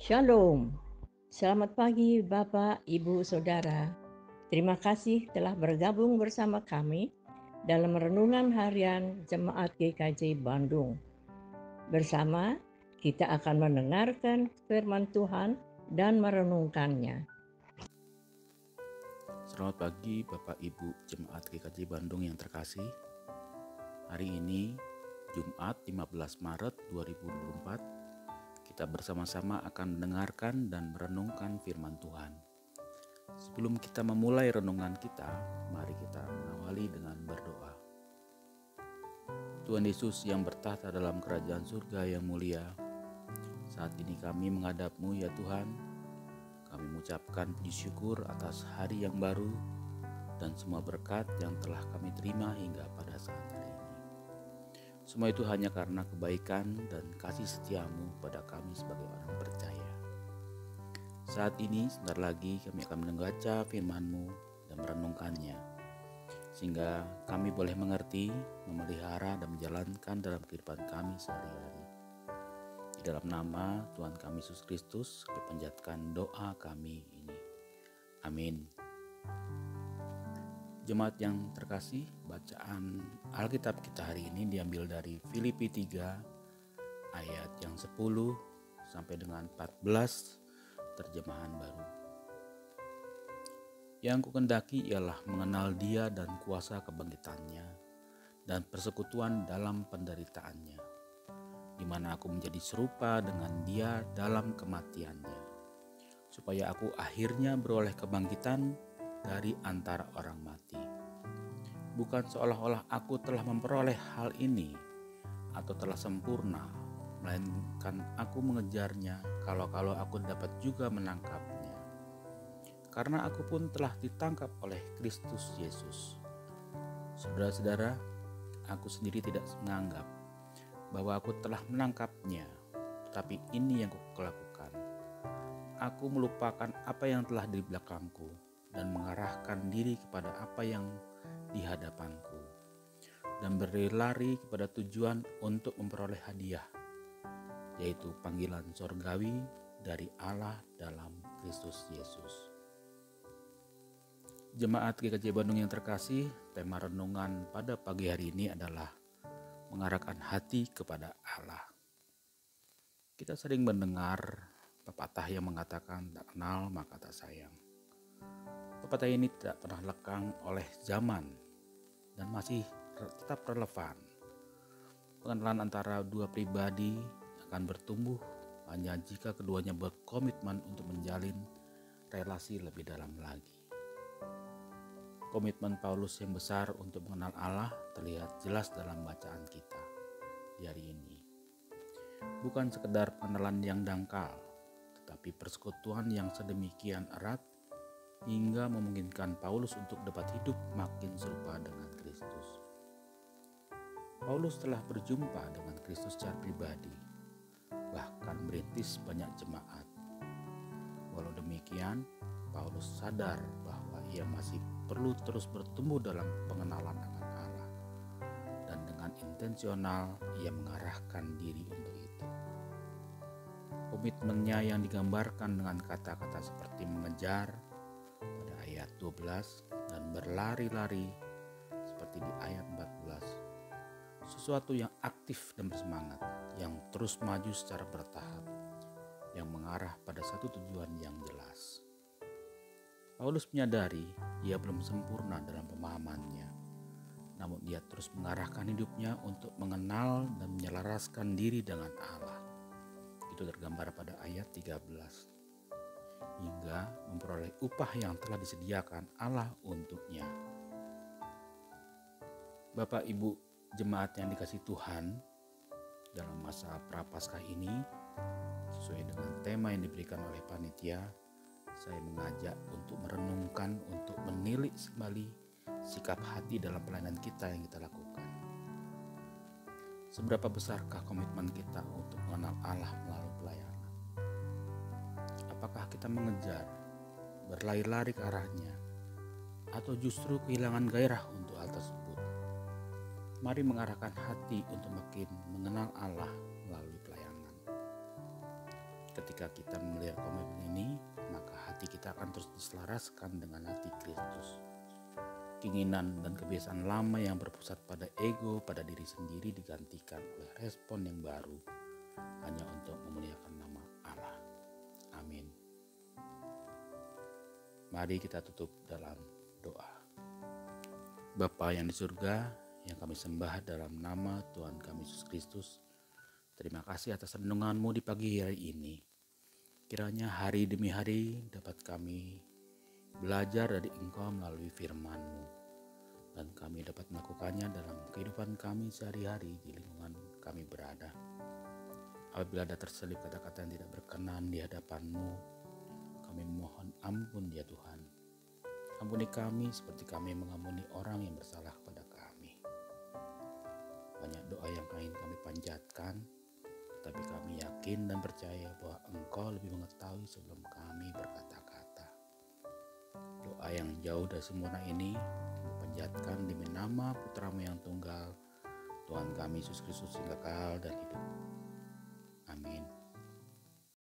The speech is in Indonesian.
Shalom. Selamat pagi Bapak, Ibu, Saudara. Terima kasih telah bergabung bersama kami dalam renungan harian Jemaat GKJ Bandung. Bersama kita akan mendengarkan firman Tuhan dan merenungkannya. Selamat pagi Bapak Ibu Jemaat GKJ Bandung yang terkasih. Hari ini Jumat 15 Maret 2024 kita bersama-sama akan mendengarkan dan merenungkan firman Tuhan. Sebelum kita memulai renungan kita, mari kita mengawali dengan berdoa. Tuhan Yesus yang bertahta dalam kerajaan surga yang mulia, saat ini kami menghadap-Mu ya Tuhan. Kami mengucapkan puji syukur atas hari yang baru dan semua berkat yang telah kami terima hingga pada saat hari ini. Semua itu hanya karena kebaikan dan kasih setia-Mu pada kami sebagai orang percaya. Saat ini sebentar lagi kami akan membaca firman-Mu dan merenungkannya, sehingga kami boleh mengerti, memelihara dan menjalankan dalam kehidupan kami sehari-hari. Di dalam nama Tuhan kami Yesus Kristus, dipanjatkan doa kami ini. Amin. Jemaat yang terkasih, bacaan Alkitab kita hari ini diambil dari Filipi 3 ayat yang 10 sampai dengan 14 terjemahan baru. Yang kukendaki ialah mengenal Dia dan kuasa kebangkitannya dan persekutuan dalam penderitaannya, di mana aku menjadi serupa dengan Dia dalam kematiannya, supaya aku akhirnya beroleh kebangkitan dari antara orang mati. Bukan seolah-olah aku telah memperoleh hal ini atau telah sempurna, melainkan aku mengejarnya kalau aku dapat juga menangkapnya. Karena aku pun telah ditangkap oleh Kristus Yesus. Saudara-saudara, aku sendiri tidak menganggap bahwa aku telah menangkapnya, tetapi ini yang kulakukan. Aku melupakan apa yang telah di belakangku dan mengarahkan diri kepada apa yang di hadapanku, dan berlari kepada tujuan untuk memperoleh hadiah, yaitu panggilan sorgawi dari Allah dalam Kristus Yesus. Jemaat GKJ Bandung yang terkasih, tema renungan pada pagi hari ini adalah mengarahkan hati kepada Allah. Kita sering mendengar pepatah yang mengatakan tak kenal maka tak sayang. Pepatah ini tidak pernah lekang oleh zaman dan masih tetap relevan. Pengenalan antara dua pribadi akan bertumbuh hanya jika keduanya berkomitmen untuk menjalin relasi lebih dalam lagi. Komitmen Paulus yang besar untuk mengenal Allah terlihat jelas dalam bacaan kita di hari ini. Bukan sekedar pengenalan yang dangkal, tetapi persekutuan yang sedemikian erat hingga memungkinkan Paulus untuk dapat hidup makin serupa dengan Kristus. Paulus telah berjumpa dengan Kristus secara pribadi, bahkan merintis banyak jemaat. Walau demikian, Paulus sadar bahwa ia masih perlu terus bertumbuh dalam pengenalan akan Allah, dan dengan intensional ia mengarahkan diri untuk itu. Komitmennya yang digambarkan dengan kata-kata seperti mengejar pada ayat 12 dan berlari-lari seperti di ayat 14. Sesuatu yang aktif dan bersemangat, yang terus maju secara bertahap, yang mengarah pada satu tujuan yang jelas. Paulus menyadari ia belum sempurna dalam pemahamannya, namun ia terus mengarahkan hidupnya untuk mengenal dan menyelaraskan diri dengan Allah. Itu tergambar pada ayat 13. Hingga memperoleh upah yang telah disediakan Allah untuknya. Bapak Ibu jemaat yang dikasihi Tuhan, dalam masa Prapaskah ini, sesuai dengan tema yang diberikan oleh panitia, saya mengajak untuk merenungkan, untuk menilik kembali sikap hati dalam pelayanan kita yang kita lakukan. Seberapa besarkah komitmen kita untuk mengenal Allah melalui pelayanan? Apakah kita mengejar, berlari-lari ke arahnya, atau justru kehilangan gairah untuk hal tersebut? Mari mengarahkan hati untuk makin mengenal Allah melalui pelayanan. Ketika ketika kita memelihara komitmen ini, maka hati kita akan terus diselaraskan dengan hati Kristus. Keinginan dan kebiasaan lama yang berpusat pada ego, pada diri sendiri digantikan oleh respon yang baru hanya untuk memuliakan nama Allah. Amin. Mari kita tutup dalam doa. Bapa yang di surga, yang kami sembah dalam nama Tuhan kami Yesus Kristus, terima kasih atas renungan-Mu di pagi hari ini. Kiranya hari demi hari dapat kami belajar dari Engkau melalui firman-Mu, dan kami dapat melakukannya dalam kehidupan kami sehari-hari di lingkungan kami berada. Apabila ada terselip kata-kata yang tidak berkenan di hadapan-Mu, kami mohon ampun ya Tuhan. Ampuni kami seperti kami mengampuni orang yang bersalah kepada kami. Banyak doa yang ingin kami panjatkan, tapi kami yakin dan percaya bahwa Engkau lebih mengetahui sebelum kami berkata-kata. Doa yang jauh dari sempurna ini kami panjatkan demi nama Putra-Mu yang tunggal, Tuhan kami Yesus Kristus yang kekal dan hidup. Amin.